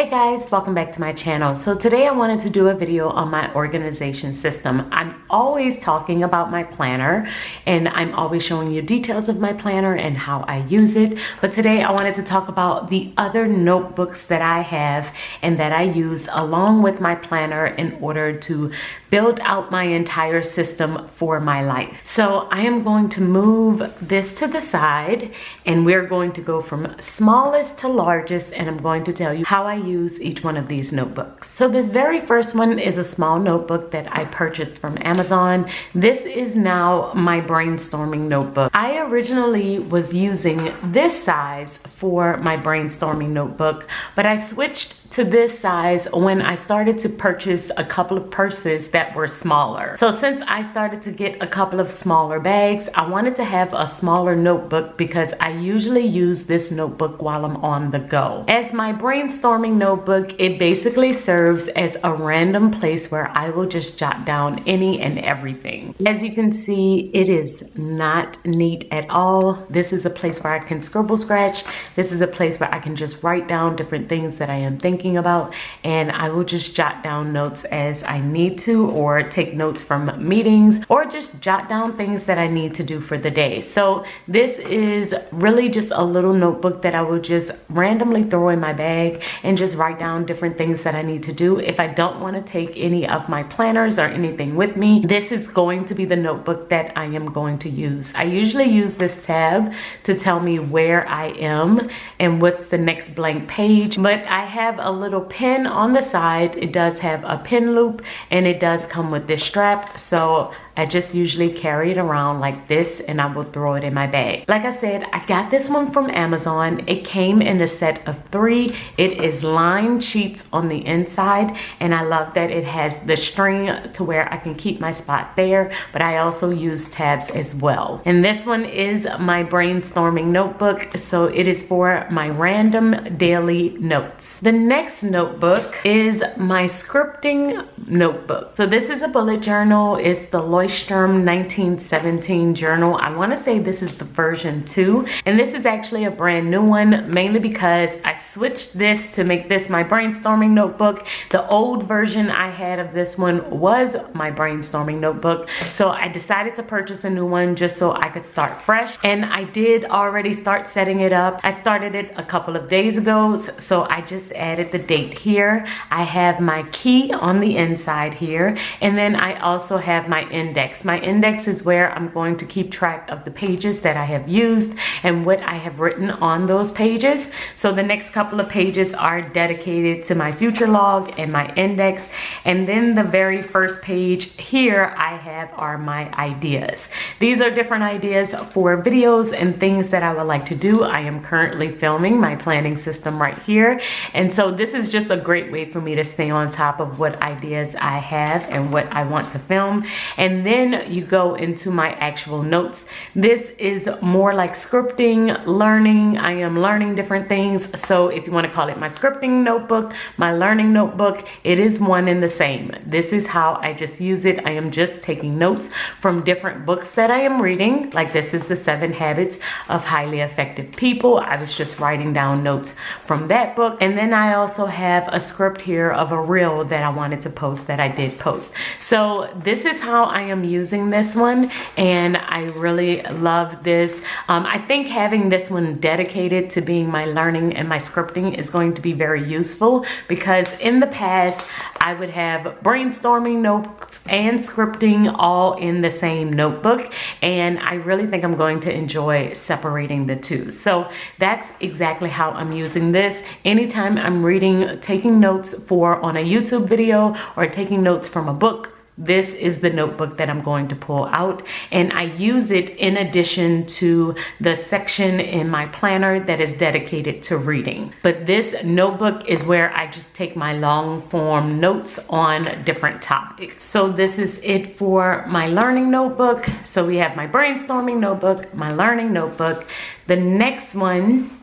Hey guys, welcome back to my channel. So today I wanted to do a video on my organization system. I'm always talking about my planner and I'm always showing you details of my planner and how I use it. But today I wanted to talk about the other notebooks that I have and that I use along with my planner in order to build out my entire system for my life. So I am going to move this to the side and we're going to go from smallest to largest, and I'm going to tell you how I use each one of these notebooks. So this very first one is a small notebook that I purchased from Amazon. This is now my brainstorming notebook. I originally was using this size for my brainstorming notebook, but I switched to this size when I started to purchase a couple of purses that were smaller. So since I started to get a couple of smaller bags, I wanted to have a smaller notebook because I usually use this notebook while I'm on the go. As my brainstorming notebook, it basically serves as a random place where I will just jot down any and everything. As you can see, it is not neat at all. This is a place where I can scribble scratch. This is a place where I can just write down different things that I am thinking about, and I will just jot down notes as I need to, or take notes from meetings, or just jot down things that I need to do for the day. So this is really just a little notebook that I will just randomly throw in my bag and just write down different things that I need to do. If I don't want to take any of my planners or anything with me, this is going to be the notebook that I am going to use. I usually use this tab to tell me where I am and what's the next blank page, but I have a little pin on the side. It does have a pin loop and it does come with this strap, so I just usually carry it around like this and I will throw it in my bag. Like I said, I got this one from Amazon. It came in a set of 3. It is lined sheets on the inside, and I love that it has the string to where I can keep my spot there, but I also use tabs as well. And this one is my brainstorming notebook, so it is for my random daily notes. The next notebook is my scripting notebook. So this is a bullet journal. It's the Leuchtturm 1917 journal. I want to say this is the version 2, and this is actually a brand new one, mainly because I switched this to make this my brainstorming notebook. The old version I had of this one was my brainstorming notebook, so I decided to purchase a new one just so I could start fresh, and I did already start setting it up. I started it a couple of days ago, so I just added the date here. I have my key on the inside here, and then I also have my index. My index is where I'm going to keep track of the pages that I have used and what I have written on those pages. So the next couple of pages are dedicated to my future log and my index, and then the very first page here I have are my ideas. These are different ideas for videos and things that I would like to do. I am currently filming my planning system right here, and so this is just a great way for me to stay on top of what ideas I have and what I want to film. And then you go into my actual notes. This is more like scripting, learning. I am learning different things. So if you want to call it my scripting notebook, my learning notebook, it is one and the same. This is how I just use it. I am just taking notes from different books that I am reading. Like this is the 7 Habits of Highly Effective People. I was just writing down notes from that book. And then I also have a script here of a reel that I wanted to post that I did post. So this is how I am using this one, and I really love this. I think having this one dedicated to being my learning and my scripting is going to be very useful, because in the past I would have brainstorming notes and scripting all in the same notebook, and I really think I'm going to enjoy separating the two. So that's exactly how I'm using this. Anytime I'm reading, taking notes for on a YouTube video or taking notes from a book, this is the notebook that I'm going to pull out, and I use it in addition to the section in my planner that is dedicated to reading. But this notebook is where I just take my long form notes on different topics. So this is it for my learning notebook. So we have my brainstorming notebook, my learning notebook. The next one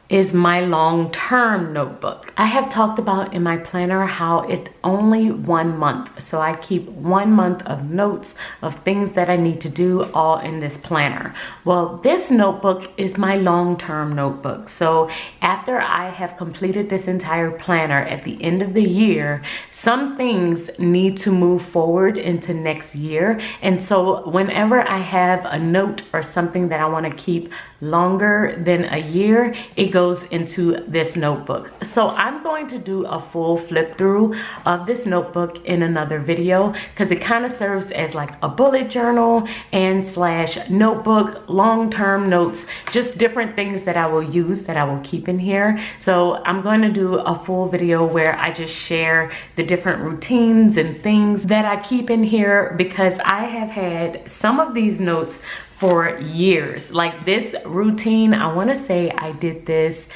is my long-term notebook. I have talked about in my planner how it's only 1 month. So I keep 1 month of notes of things that I need to do all in this planner. Well, this notebook is my long-term notebook. So after I have completed this entire planner at the end of the year, some things need to move forward into next year. And so whenever I have a note or something that I want to keep longer than a year, it goes into this notebook. So I'm going to do a full flip through of this notebook in another video because it kind of serves as like a bullet journal and slash notebook, long-term notes, just different things that I will use, that I will keep in here. So I'm going to do a full video where I just share the different routines and things that I keep in here, because I have had some of these notes for years. Like this routine, I want to say I did this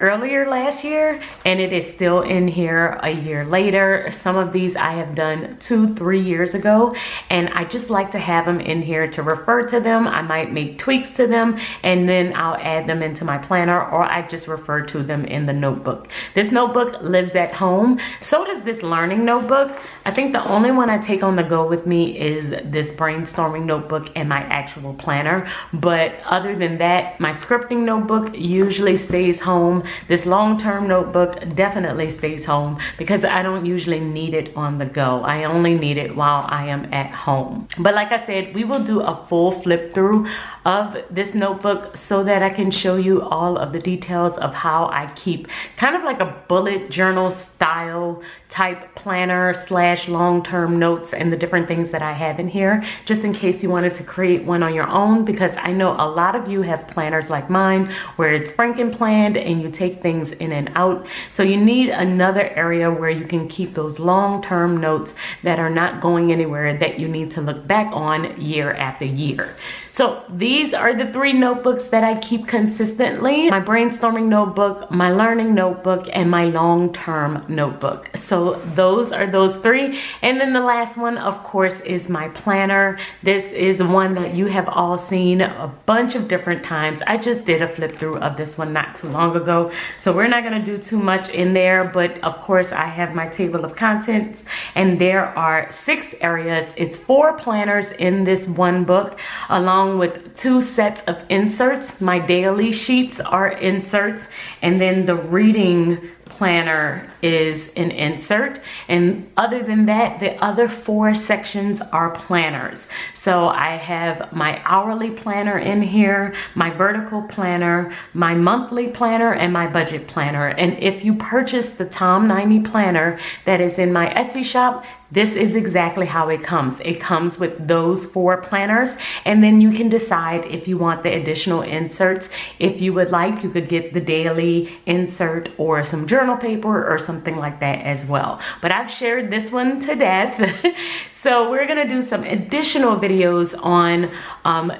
earlier last year, and it is still in here a year later. Some of these I have done 2-3 years ago, and I just like to have them in here to refer to them. I might make tweaks to them, and then I'll add them into my planner, or I just refer to them in the notebook. This notebook lives at home. So does this learning notebook. I think the only one I take on the go with me is this brainstorming notebook and my actual planner. But other than that, my scripting notebook usually stays home. This long-term notebook definitely stays home because I don't usually need it on the go. I only need it while I am at home. But like I said, we will do a full flip through of this notebook so that I can show you all of the details of how I keep kind of like a bullet journal style type planner slash long-term notes and the different things that I have in here, just in case you wanted to create one on your own, because I know a lot of you have planners like mine where it's franken planned and you take things in and out. So you need another area where you can keep those long-term notes that are not going anywhere, that you need to look back on year after year. So these are the 3 notebooks that I keep consistently: my brainstorming notebook, my learning notebook, and my long-term notebook. So those are those 3. And then the last one, of course, is my planner. This is one that you have all seen a bunch of different times. I just did a flip through of this one not too long ago, so we're not going to do too much in there. But of course, I have my table of contents, and there are 6 areas. It's 4 planners in this one book, along with 2 sets of inserts. My daily sheets are inserts, and then the reading planner is an insert. And other than that, the other 4 sections are planners. So I have my hourly planner in here, my vertical planner, my monthly planner, and my budget planner. And if you purchase the Tom 90 planner that is in my Etsy shop, this is exactly how it comes. It comes with those 4 planners, and then you can decide if you want the additional inserts. If you would like, you could get the daily insert or some journal paper or something like that as well. But I've shared this one to death. So we're gonna do some additional videos on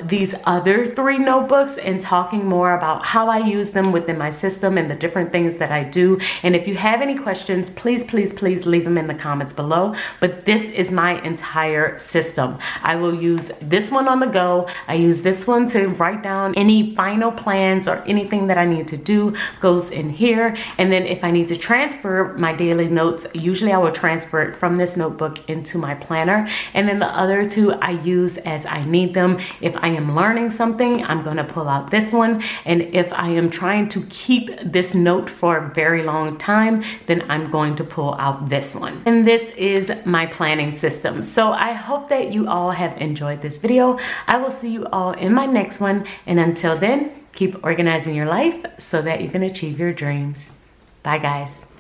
these other 3 notebooks and talking more about how I use them within my system and the different things that I do. And if you have any questions, please, please, please leave them in the comments below. But this is my entire system. I will use this one on the go. I use this one to write down any final plans or anything that I need to do goes in here. And then if I need to transfer my daily notes, usually I will transfer it from this notebook into my planner. And then the other 2 I use as I need them. If I am learning something, I'm gonna pull out this one. And if I am trying to keep this note for a very long time, then I'm going to pull out this one. And this is my planning system. So I hope that you all have enjoyed this video. I will see you all in my next one. And until then, keep organizing your life so that you can achieve your dreams. Bye, guys.